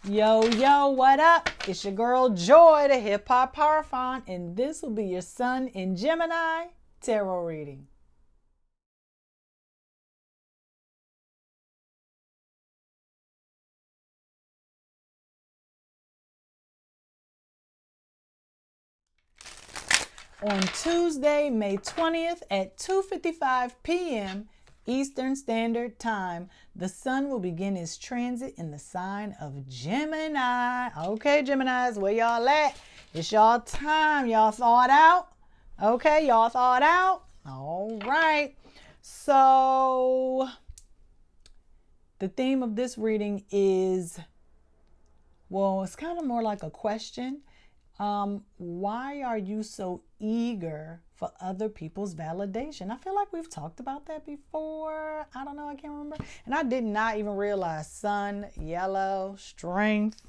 Yo, yo, what up? It's your girl Joy, the Hip Hop Power Font, and this will be your Sun in Gemini tarot reading. On Tuesday, May 20th at 2:55 p.m. Eastern Standard Time, the sun will begin its transit in the sign of Gemini. Okay, Geminis, where y'all at? It's y'all time. Y'all thought out? Okay, y'all thought out? All right. So, the theme of this reading is, well, it's kind of more like a question. Why are you so eager for other people's validation? I feel like we've talked about that before. I don't know, I can't remember. And I did not even realize sun, yellow, strength.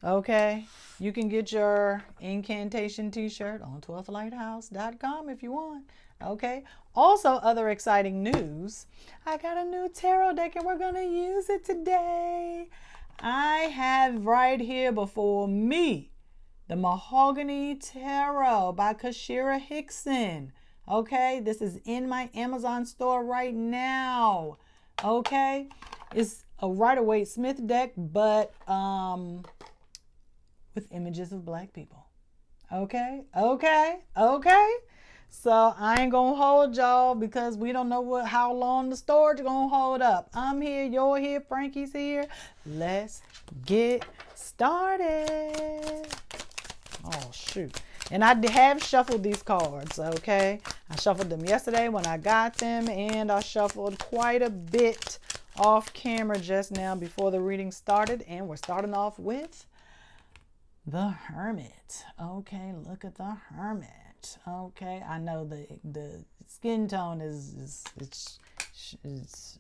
Okay, you can get your incantation t-shirt on 12thlighthouse.com if you want. Okay, also other exciting news. I got a new tarot deck and we're gonna use it today. I have right here before me the Mahogany Tarot by Kashira Hickson. Okay, this is in my Amazon store right now. Okay, it's a Rider-Waite Smith deck, but with images of black people. Okay. So I ain't gonna hold y'all because we don't know how long the storage gonna hold up. I'm here, you're here, Frankie's here. Let's get started. Oh, shoot. And I have shuffled these cards, okay? I shuffled them yesterday when I got them, and I shuffled quite a bit off camera just now before the reading started. And we're starting off with the Hermit. Okay, look at the Hermit. Okay, I know the skin tone is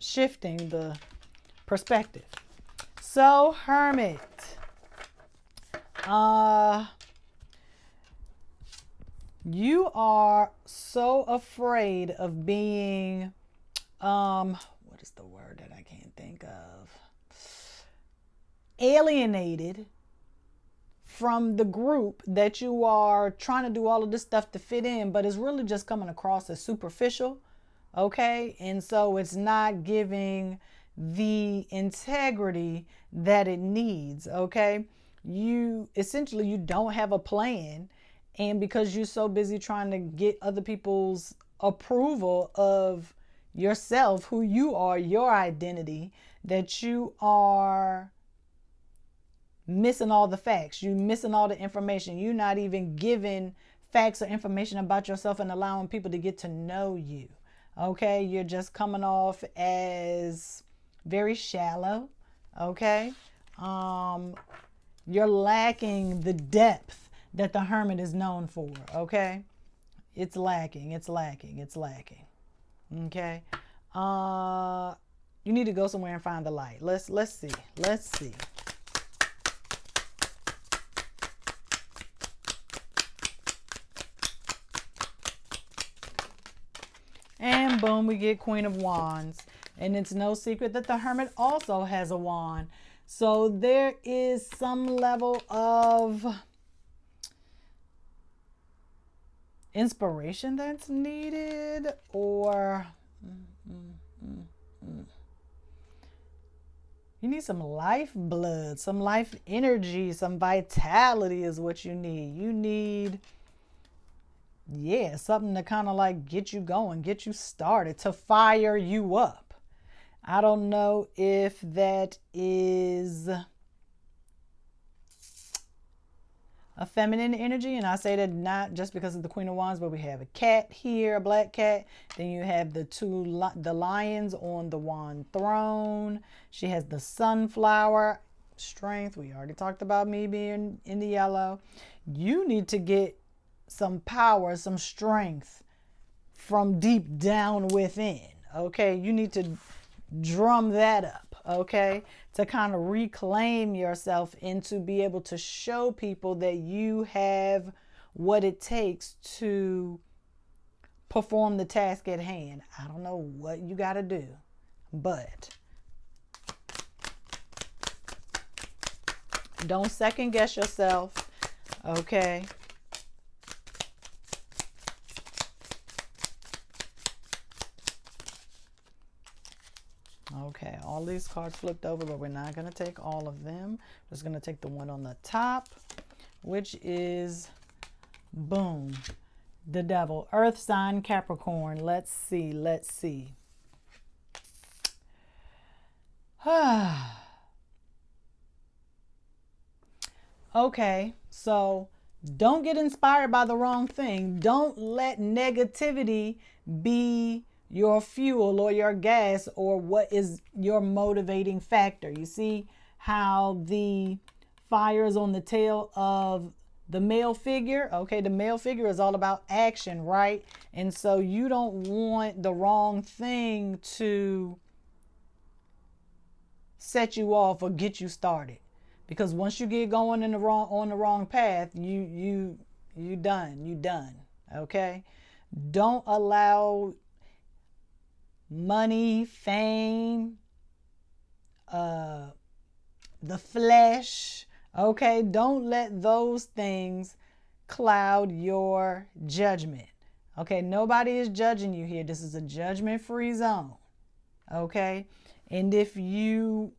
shifting the perspective. So, Hermit. You are so afraid of being, what is the word that I can't think of? Alienated from the group that you are trying to do all of this stuff to fit in, but it's really just coming across as superficial. Okay. And so it's not giving the integrity that it needs. Okay. You don't have a plan. And because you're so busy trying to get other people's approval of yourself, who you are, your identity, that you are missing all the facts. You're missing all the information. You're not even giving facts or information about yourself and allowing people to get to know you. Okay? You're just coming off as very shallow. Okay? You're lacking the depth that the Hermit is known for. Okay? It's lacking. Okay? You need to go somewhere and find the light. Let's see. And boom, we get Queen of Wands. And it's no secret that the Hermit also has a wand. So there is some level of inspiration that's needed, or you need some life blood, some life energy, some vitality is what you need. You need, something to kind of like get you going, get you started, to fire you up. I don't know if that is a feminine energy, and I say that not just because of the Queen of Wands, but we have a cat here, a black cat. Then you have the lions on the wand throne. She has the sunflower, strength. We already talked about me being in the yellow. You need to get some power, some strength from deep down within. Okay, you need to drum that up, okay, to kind of reclaim yourself and to be able to show people that you have what it takes to perform the task at hand. I don't know what you got to do, but Don't second guess yourself. Okay. Okay, all these cards flipped over, but we're not going to take all of them. We're just going to take the one on the top, which is, boom, the devil. Earth sign Capricorn. Let's see. Let's see. Okay, so don't get inspired by the wrong thing. Don't let negativity be your fuel or your gas or what is your motivating factor. You see how the fire is on the tail of the male figure? Okay, the male figure is all about action, right? And so you don't want the wrong thing to set you off or get you started. Because once you get going on the wrong path, you done. Okay? Don't allow money, fame, the flesh, okay? Don't let those things cloud your judgment. Okay? Nobody is judging you here. This is a judgment-free zone. Okay? And if you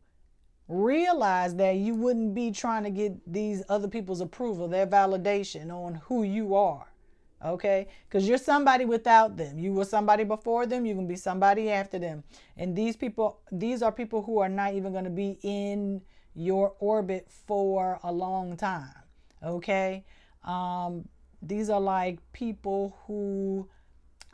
realize that, you wouldn't be trying to get these other people's approval, their validation on who you are. Okay? Because you're somebody without them. You were somebody before them. You can be somebody after them. And these are people who are not even going to be in your orbit for a long time. Okay? These are like people who,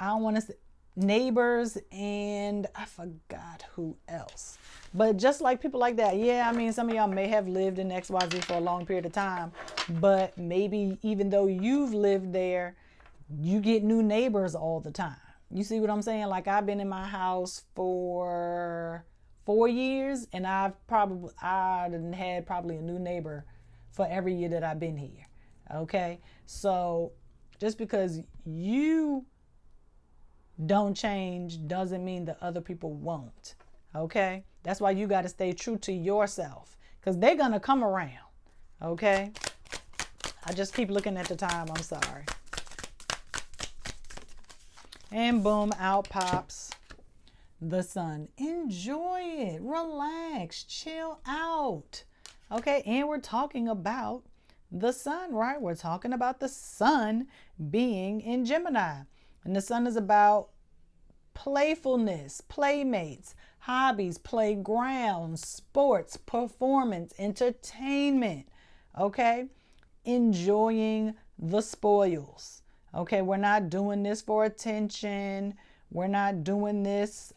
I don't want to say, neighbors, and I forgot who else. But just like people like that. Yeah, I mean, some of y'all may have lived in XYZ for a long period of time, but maybe even though you've lived there, you get new neighbors all the time. You see what I'm saying? Like, I've been in my house for 4 years, and I had probably a new neighbor for every year that I've been here. Okay? So just because you don't change doesn't mean that other people won't. Okay? That's why you got to stay true to yourself, because they're going to come around. Okay? I just keep looking at the time. I'm sorry. And boom, out pops the sun. Enjoy it. Relax. Chill out. Okay? And we're talking about the sun, right? We're talking about the sun being in Gemini. And the sun is about playfulness, playmates, hobbies, playgrounds, sports, performance, entertainment. Okay? Enjoying the spoils. Okay? We're not doing this for attention. We're not doing this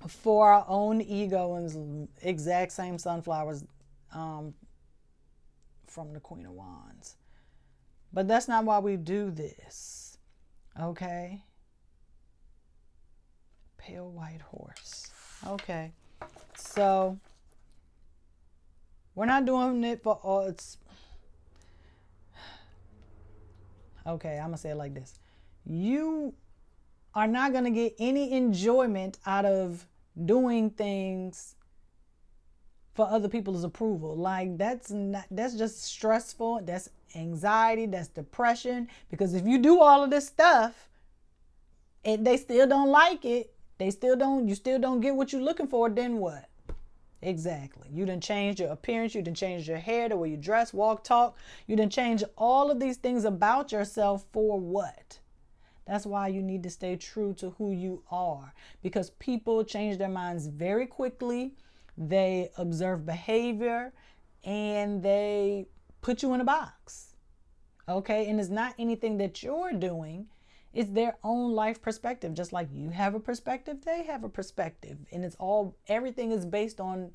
for our own ego. And exact same sunflowers from the Queen of Wands. But that's not why we do this. Okay? Pale white horse. Okay. So, we're not doing it for all. It's okay, I'm going to say it like this. You are not going to get any enjoyment out of doing things for other people's approval. Like, that's just stressful. That's anxiety. That's depression. Because if you do all of this stuff and they still don't like it, you still don't get what you're looking for, then what? Exactly. You done changed your appearance. You done changed your hair, the way you dress, walk, talk. You done changed all of these things about yourself for what? That's why you need to stay true to who you are, because people change their minds very quickly. They observe behavior and they put you in a box. Okay? And it's not anything that you're doing. It's their own life perspective. Just like you have a perspective, they have a perspective. And everything is based on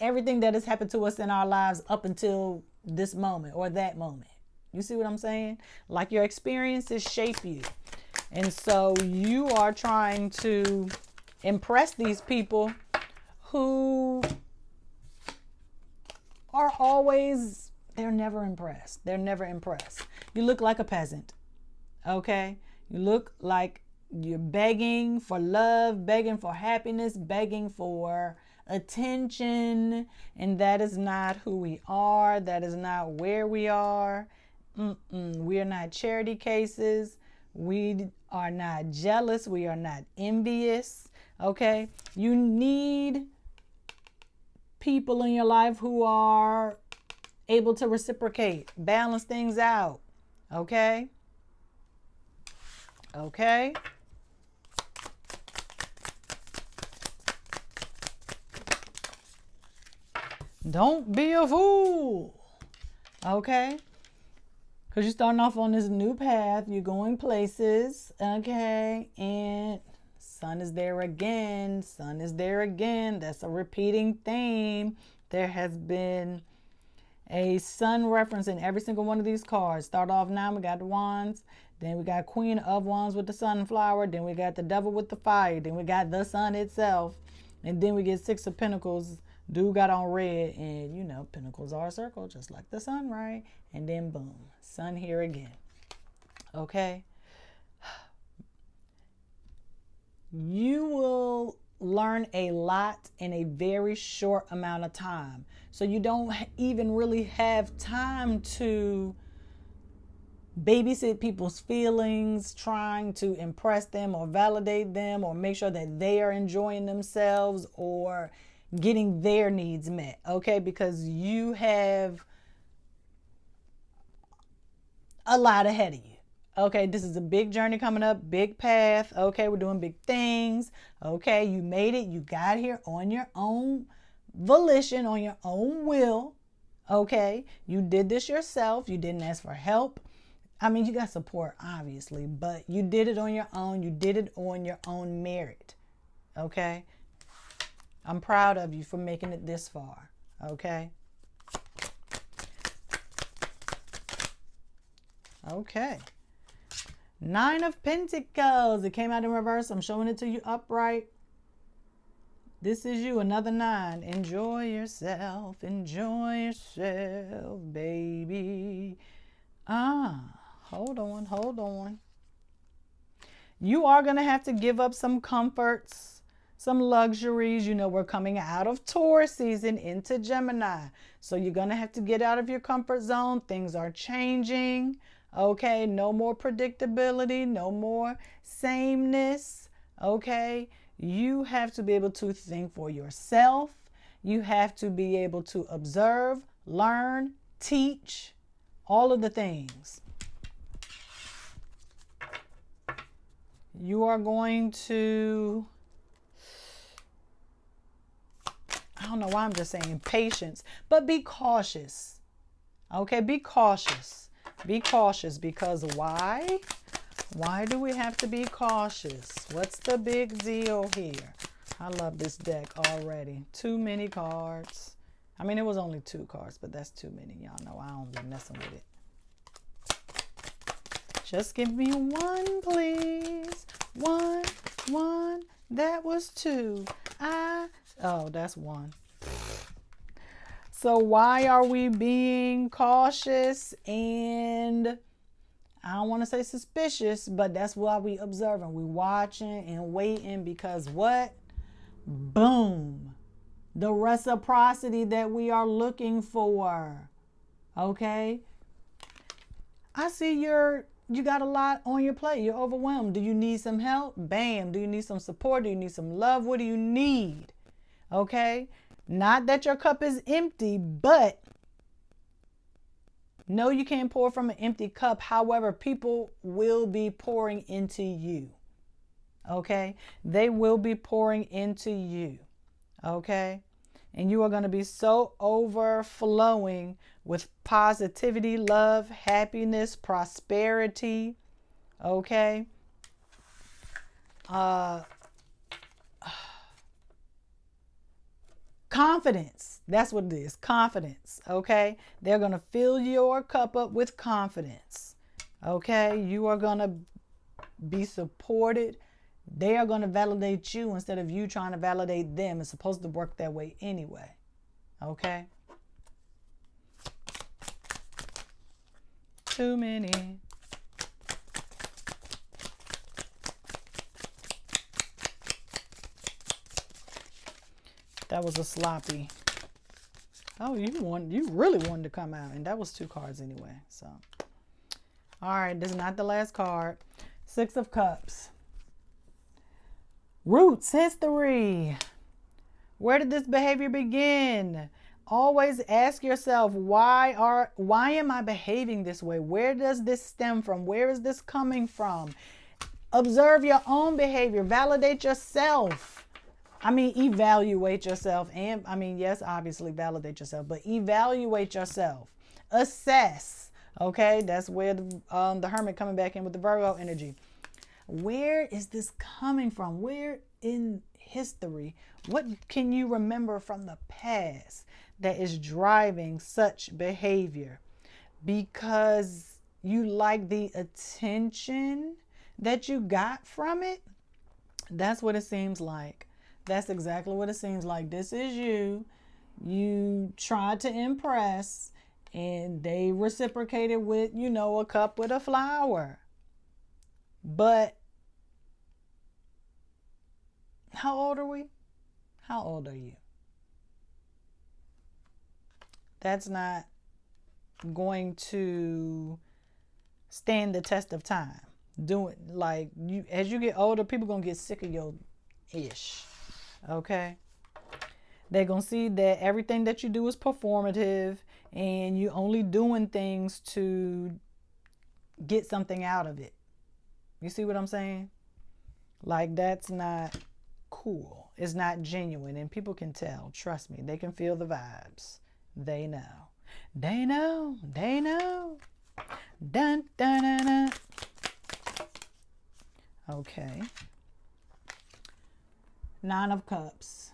everything that has happened to us in our lives up until this moment or that moment. You see what I'm saying? Like, your experiences shape you. And so you are trying to impress these people who are always, they're never impressed. They're never impressed. You look like a peasant. Okay? You look like you're begging for love, begging for happiness, begging for attention, and that is not who we are. That is not where we are. We are not charity cases. We are not jealous. We are not envious. Okay? You need people in your life who are able to reciprocate, balance things out. Okay? Okay? Don't be a fool. Okay? Because you're starting off on this new path. You're going places. Okay? And sun is there again. Sun is there again. That's a repeating theme. There has been a sun reference in every single one of these cards. Start off now. We got the wands. Then we got Queen of Wands with the sunflower. Then we got the Devil with the fire. Then we got the sun itself. And then we get Six of Pentacles. Dude got on red, and you know, pentacles are a circle, just like the sun, right? And then boom, sun here again. Okay? You will learn a lot in a very short amount of time. So you don't even really have time to babysit people's feelings, trying to impress them or validate them or make sure that they are enjoying themselves or getting their needs met, okay? Because you have a lot ahead of you, okay? This is a big journey coming up, big path, okay? We're doing big things, okay? You made it. You got here on your own volition, on your own will, okay? You did this yourself. You didn't ask for help. I mean, you got support, obviously, but you did it on your own. You did it on your own merit, okay? I'm proud of you for making it this far, okay? Okay. Nine of Pentacles. It came out in reverse. I'm showing it to you upright. This is you, another nine. Enjoy yourself. Enjoy yourself, baby. Hold on. You are going to have to give up some comforts, some luxuries. You know, we're coming out of Taurus season into Gemini. So you're going to have to get out of your comfort zone. Things are changing. Okay, no more predictability, no more sameness. Okay, you have to be able to think for yourself. You have to be able to observe, learn, teach, all of the things. You are going to, I don't know why I'm just saying patience, but be cautious. Okay, be cautious. Be cautious because why? Why do we have to be cautious? What's the big deal here? I love this deck already. Too many cards. I mean, it was only 2 cards, but that's too many. Y'all know I don't be messing with it. Just give me 1, please. 1. That was 2. Oh, that's 1. So why are we being cautious and I don't want to say suspicious, but that's why we observing. We watching and waiting because what? Boom. The reciprocity that we are looking for. Okay? I see you got a lot on your plate. You're overwhelmed. Do you need some help? Bam. Do you need some support? Do you need some love? What do you need? Okay? Not that your cup is empty, but no, you can't pour from an empty cup. However, people will be pouring into you. Okay? They will be pouring into you. Okay? And you are going to be so overflowing with positivity, love, happiness, prosperity. Okay? Confidence. That's what it is. Confidence. Okay? They're going to fill your cup up with confidence. Okay? You are going to be supported. They are going to validate you instead of you trying to validate them. It's supposed to work that way anyway. Okay? Too many. That was a sloppy. Oh, you really wanted to come out. And that was 2 cards anyway. So, all right, this is not the last card. 6 of Cups. Roots, history. Where did this behavior begin? Always ask yourself, why am I behaving this way? Where does this stem from? Where is this coming from? Observe your own behavior. Validate yourself. Evaluate yourself. And yes, obviously validate yourself, but evaluate yourself. Assess. Okay, that's where the Hermit coming back in with the Virgo energy. Where is this coming from? Where in history? What can you remember from the past that is driving such behavior? Because you like the attention that you got from it? That's what it seems like. That's exactly what it seems like. This is you. You tried to impress and they reciprocated with, a cup with a flower. But how old are we? How old are you? That's not going to stand the test of time. As you get older, people gonna get sick of your ish. Okay? They're gonna see that everything that you do is performative and you only doing things to get something out of it. You see what I'm saying? That's not cool. It's not genuine. And people can tell. Trust me. They can feel the vibes. They know. They know. They know. Dun, dun, dun, dun. Okay. 9 of Cups.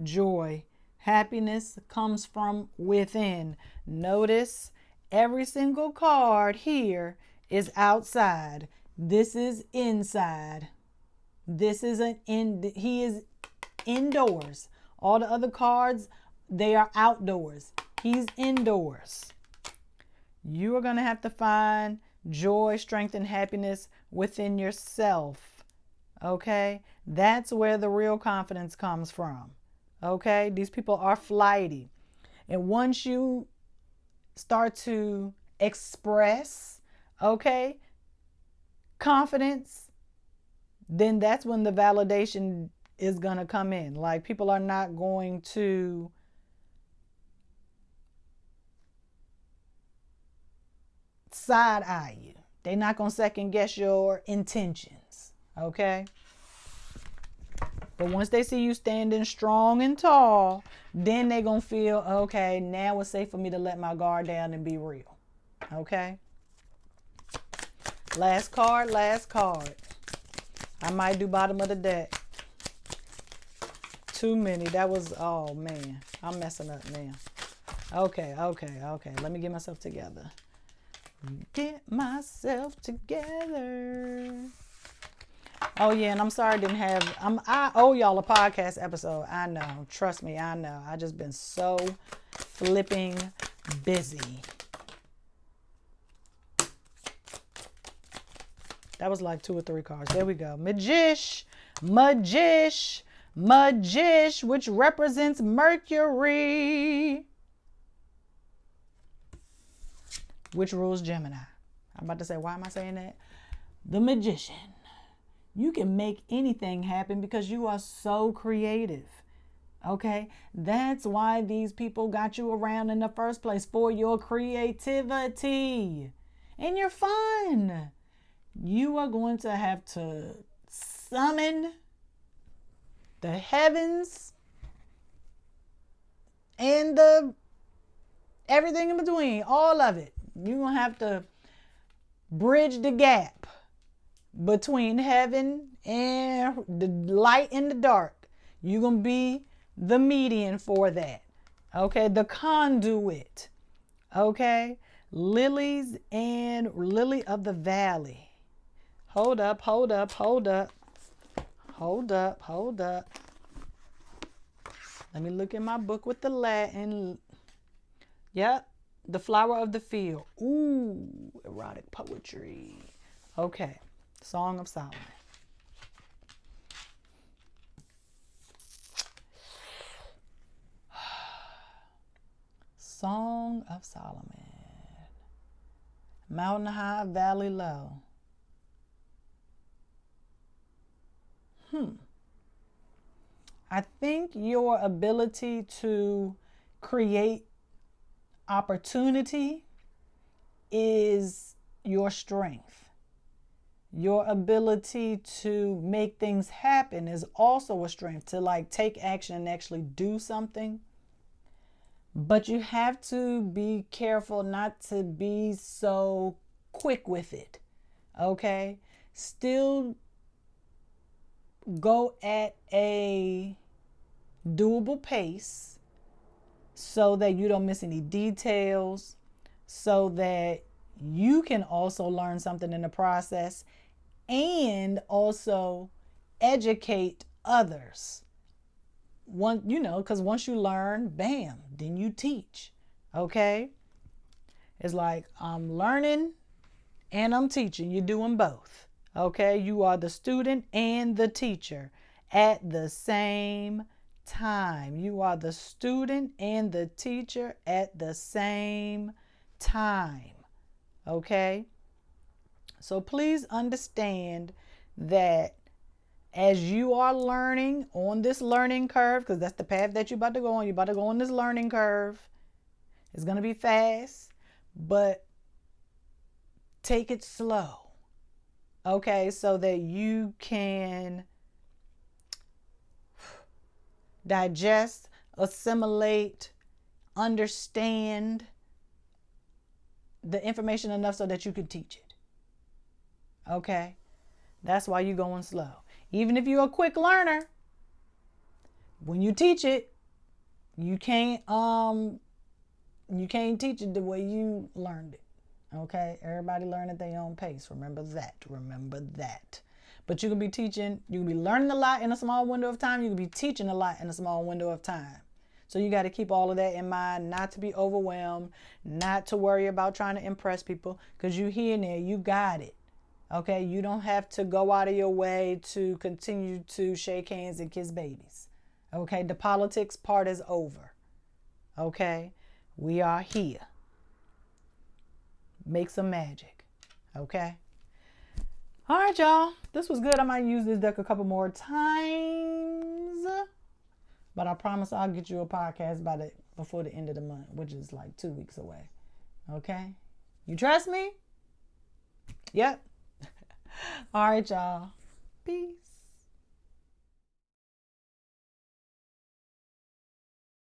Joy. Happiness comes from within. Notice every single card here is outside. This is inside. This is he is indoors. All the other cards, they are outdoors. He's indoors. You are going to have to find joy, strength, and happiness within yourself. Okay? That's where the real confidence comes from. Okay? These people are flighty. And once you start to express, okay, confidence, then that's when the validation is going to come in. People are not going to side eye you. They're not going to second guess your intentions. Okay? But once they see you standing strong and tall, then they're going to feel, okay, now it's safe for me to let my guard down and be real. Okay? Last card, last card. I might do bottom of the deck. Too many. That was, oh man. I'm messing up now. Okay. Let me get myself together. Get myself together. Oh yeah, and I'm sorry I didn't have, I owe y'all a podcast episode. I know. Trust me, I know. I just been so flipping busy. That was like 2 or 3 cards. There we go. Magish, which represents Mercury, which rules Gemini. I'm about to say, why am I saying that? The Magician. You can make anything happen because you are so creative. Okay? That's why these people got you around in the first place, for your creativity. And you're fun. You are going to have to summon the heavens and the everything in between, all of it. You're going to have to bridge the gap between heaven and the light and the dark. You're going to be the median for that. Okay, the conduit. Okay, lilies and lily of the valley. Hold up. Let me look in my book with the Latin. Yep, the flower of the field. Ooh, erotic poetry. Okay, Song of Solomon. Song of Solomon. Mountain high, valley low. I think your ability to create opportunity is your strength. Your ability to make things happen is also a strength, to like take action and actually do something. But you have to be careful not to be so quick with it. Okay? Still go at a doable pace so that you don't miss any details, so that you can also learn something in the process and also educate others. Because once you learn, bam, then you teach. Okay? It's like I'm learning and I'm teaching. You're doing both. Okay? You are the student and the teacher at the same time. You are the student and the teacher at the same time. Okay? So please understand that as you are learning on this learning curve, because that's the path that you're about to go on, you're about to go on this learning curve. It's going to be fast, but take it slow. Okay? So that you can digest, assimilate, understand the information enough so that you can teach it. Okay? That's why you're going slow. Even if you're a quick learner, when you teach it, you can't teach it the way you learned it. Okay? Everybody learn at their own pace. Remember that. But you can be teaching, you can be learning a lot in a small window of time. You can be teaching a lot in a small window of time. So you got to keep all of that in mind, not to be overwhelmed, not to worry about trying to impress people, because you here and there, you got it. Okay? You don't have to go out of your way to continue to shake hands and kiss babies. Okay? The politics part is over. Okay? We are here. Make some magic. Okay? All right, y'all. This was good. I might use this deck a couple more times. But I promise I'll get you a podcast before the end of the month, which is like 2 weeks away. Okay? You trust me? Yep. All right, y'all. Peace.